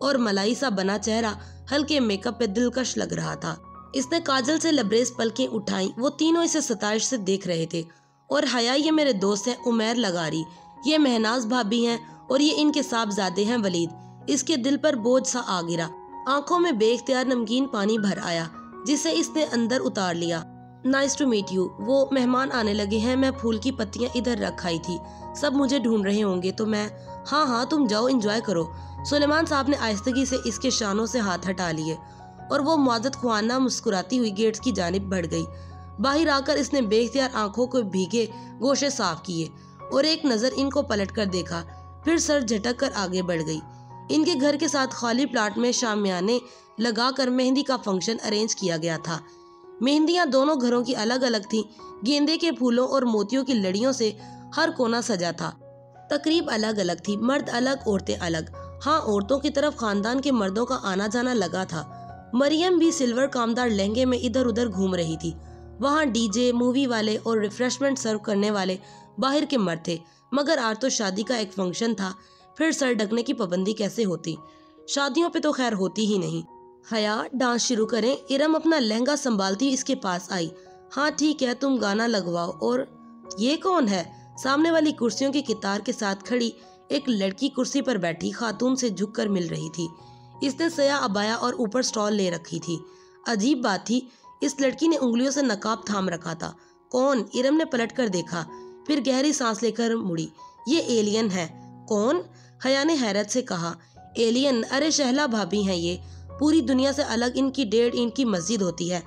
और मलाई सा बना चेहरा हल्के मेकअप पे दिलकश लग रहा था। इसने काजल से लबरेज पलकें उठाई। वो तीनों इसे सताइश से देख रहे थे। और हया, ये मेरे दोस्त हैं उमैर लगारी, ये महनाज भाभी हैं और ये इनके साहबजादे हैं वलीद। इसके दिल पर बोझ सा आ गिरा। आंखों में बेख्तियार नमकीन पानी भर आया जिसे इसने अंदर उतार लिया। Nice to meet you. वो मेहमान आने लगे हैं, मैं फूल की पत्तियां इधर रख आई थी, सब मुझे ढूंढ रहे होंगे तो मैं। हाँ तुम जाओ, एंजॉय करो। सुलेमान साहब ने आहिस्तगी से इसके शानों से हाथ हटा लिए और वो मुआद्दत ख्वाना मुस्कुराती हुई गेट्स की जानिब बढ़ गई। बाहर आकर इसने बेख्तियार आंखों को भीगे गोशे साफ किए और एक नजर इनको पलट कर देखा, फिर सर झटक कर आगे बढ़ गई। इनके घर के साथ खाली प्लाट में शामियाने लगाकर मेहंदी का फंक्शन अरेंज किया गया था। मेहंदियां दोनों घरों की अलग अलग थीं। गेंदे के फूलों और मोतियों की लड़ियों से हर कोना सजा था। तकरीब अलग अलग थी, मर्द अलग, औरतें अलग। हाँ, औरतों की तरफ खानदान के मर्दों का आना जाना लगा था। मरियम भी सिल्वर कामदार लहंगे में इधर उधर घूम रही थी। वहाँ डीजे, मूवी वाले और रिफ्रेशमेंट सर्व करने वाले बाहर के मर्द थे। मगर आज तो शादी का एक फंक्शन था, फिर सर ढकने की पाबंदी कैसे होती? शादियों पे तो खैर होती ही नहीं। हया, डांस शुरू करें। इरम अपना लहंगा संभालती इसके पास आई। हाँ ठीक है, तुम गाना लगवाओ। और ये कौन है? सामने वाली कुर्सियों की कितार के साथ खड़ी एक लड़की कुर्सी पर बैठी खातून से झुककर मिल रही थी। इसने सया अबाया और ऊपर स्टॉल ले रखी थी। अजीब बात थी, इस लड़की ने उंगलियों से नकाब थाम रखा था। कौन? इरम ने पलट कर देखा, फिर गहरी सांस लेकर मुड़ी। ये एलियन है। कौन? हया ने हैरत से कहा। एलियन? अरे शहला भाभी हैं ये। पूरी दुनिया से अलग इनकी 1.5 इंच की मस्जिद होती है।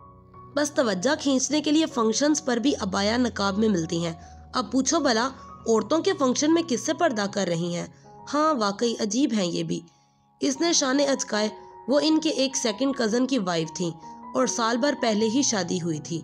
बस तवज्जो खींचने के लिए फंक्शंस पर भी अबाया नकाब में मिलती हैं। अब पूछो भला, औरतों के फंक्शन में किससे पर्दा कर रही हैं? हाँ वाकई अजीब हैं ये भी। इसने शाने अचकाए। वो इनके एक सेकंड कजन की वाइफ थी और साल भर पहले ही शादी हुई थी।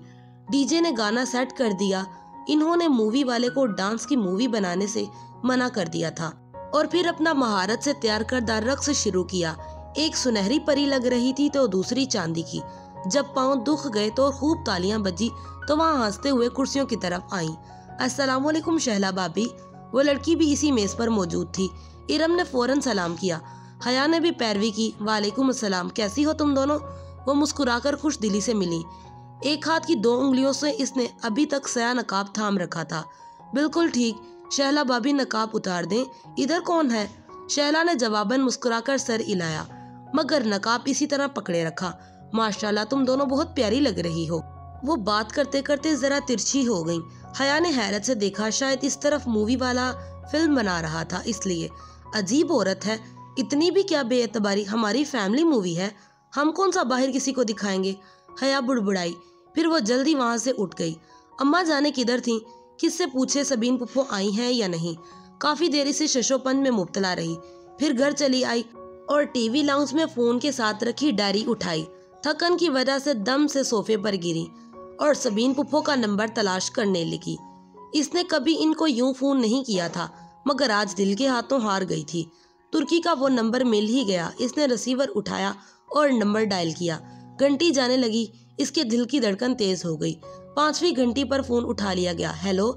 डीजे ने गाना सेट कर दिया। इन्होंने मूवी वाले को डांस की मूवी बनाने से मना कर दिया था और फिर अपना महारत से तैयार करदा रक्स शुरू किया। एक सुनहरी परी लग रही थी तो दूसरी चांदी की। जब पांव दुख गए तो खूब तालियां बजी तो वहाँ हंसते हुए कुर्सियों की तरफ आईं। अस्सलाम वालेकुम शहला भाभी। वो लड़की भी इसी मेज पर मौजूद थी। इरम ने फौरन सलाम किया। हया ने भी पैरवी की। वालेकुम अस्सलाम, कैसी हो तुम दोनों? वो मुस्कुराकर खुश दिली से मिली। एक हाथ की 2 उंगलियों से इसने अभी तक सया नकाब थाम रखा था। बिल्कुल ठीक, शहला भाभी नकाब उतार दें। इधर कौन है? शहला ने जवाबन मुस्कुराकर सर हिलाया मगर नकाब इसी तरह पकड़े रखा। माशाल्लाह, तुम दोनों बहुत प्यारी लग रही हो। वो बात करते करते जरा तिरछी हो गईं। हया ने हैरत से देखा, शायद इस तरफ मूवी वाला फिल्म बना रहा था इसलिए। अजीब औरत है, इतनी भी क्या बेएतबारी। हमारी फैमिली मूवी है, हम कौन सा बाहर किसी को दिखाएंगे? हया बुड़बुड़ाई। फिर वो जल्दी वहाँ से उठ गई। अम्मा जाने किधर थी? किससे पूछे सबीन पुप्पो आई हैं या नहीं? काफी देर इसे शशोपन में मुब्तला रही, फिर घर चली आई और टीवी लाउंज में फोन के साथ रखी डायरी उठाई। थकन की वजह से दम से सोफे पर गिरी और सबीन पुप्पो का नंबर तलाश करने लगी। इसने कभी इनको यूं फोन नहीं किया था मगर आज दिल के हाथों हार गई थी। तुर्की का वो नंबर मिल ही गया। इसने रिसीवर उठाया और नंबर डायल किया। घंटी जाने लगी। इसके दिल की धड़कन तेज हो गई। 5वीं घंटी पर फोन उठा लिया गया। हेलो।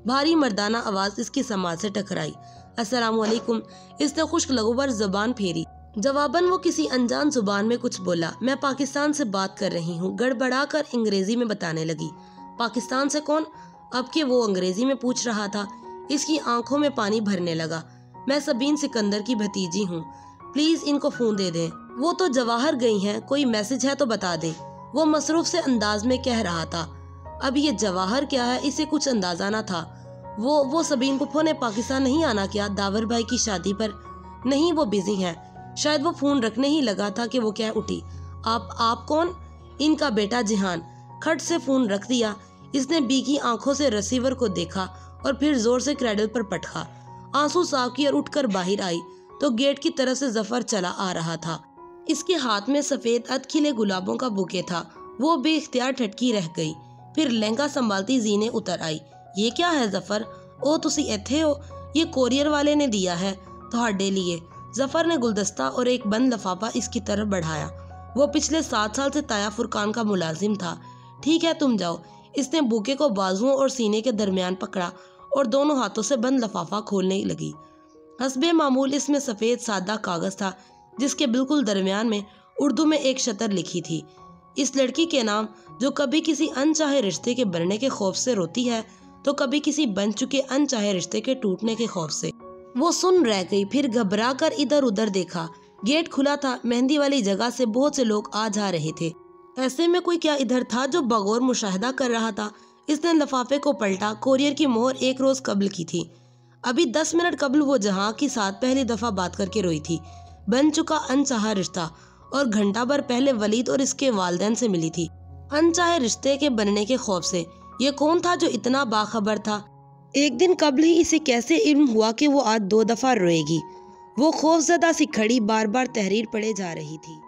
भारी मर्दाना आवाज इसकी समाज से टकराई। अस्सलाम वालेकुम। इसने खुश्क लबों पर जुबान फेरी। जवाबन वो किसी अनजान जुबान में कुछ बोला। मैं पाकिस्तान से बात कर रही हूँ, गड़बड़ाकर अंग्रेजी में बताने लगी। पाकिस्तान से कौन? अब के वो अंग्रेजी में पूछ रहा था। इसकी आंखों में पानी भरने लगा। मैं सबीन सिकंदर की भतीजी हूँ, प्लीज इनको फोन दे दें। वो तो जवाहर गई हैं, कोई मैसेज है तो बता दें। वो मसरूफ से अंदाज में कह रहा था। अब ये जवाहर क्या है इसे कुछ अंदाजा न था। वो सबीन पुप्पो ने पाकिस्तान नहीं आना क्या दावर भाई की शादी पर? नहीं, वो बिजी हैं। शायद वो फोन रखने ही लगा था कि वो कह उठी। आप कौन? इनका बेटा जिहान। खट से फोन रख दिया। इसने बीगी आंखों से रिसीवर को देखा और फिर जोर से क्रेडल पर पटका। आंसू साफ किए और उठकर बाहर आई तो गेट की तरफ से जफर चला आ रहा था। इसके हाथ में सफेद अधखिले गुलाबों का बुके था। वो बेइख्तियार ठटकी रह गई। फिर लहंगा संभालती जीने उतर आई। ये क्या है जफर? ओ तुसी इत्थे हो? ये कोरियर वाले ने दिया है तुहाडे लिए। जफर ने गुलदस्ता और एक बंद लफाफा इसकी तरफ बढ़ाया। वो पिछले 7 साल से ताया फुरकान का मुलाजिम था। ठीक है तुम जाओ। इसने बुके को बाजुओं और सीने के दरमियान पकड़ा और दोनों हाथों से बंद लफाफा खोलने लगी। हस्बे मामूल इसमें सफेद सादा कागज था जिसके बिल्कुल दरमियान में उर्दू में एक शतर लिखी थी। इस लड़की के नाम जो कभी किसी अनचाहे रिश्ते के बनने के खौफ से रोती है तो कभी किसी बन चुके अनचाहे रिश्ते के टूटने के खौफ से। वो सुन रह गई, फिर घबरा कर इधर उधर देखा। गेट खुला था। मेहंदी वाली जगह से बहुत से लोग आ जा रहे थे। ऐसे में कोई क्या इधर था जो बगौर मुशाहिदा कर रहा था। इसने लिफाफे को पलटा। कोरियर की मोहर 1 रोज कबल की थी। अभी 10 मिनट कबल वो जहां के साथ पहली दफा बात करके रोई थी। बन चुका अनचाहा रिश्ता। और घंटा भर पहले वलीद और इसके वालिदैन से मिली थी। अनचाहे रिश्ते के बनने के खौफ से। ये कौन था जो इतना बाखबर था? एक दिन कबल ही इसे कैसे इल्म हुआ कि वो आज 2 दफा रोएगी। वो खौफजदा सी खड़ी बार बार तहरीर पढ़े जा रही थी।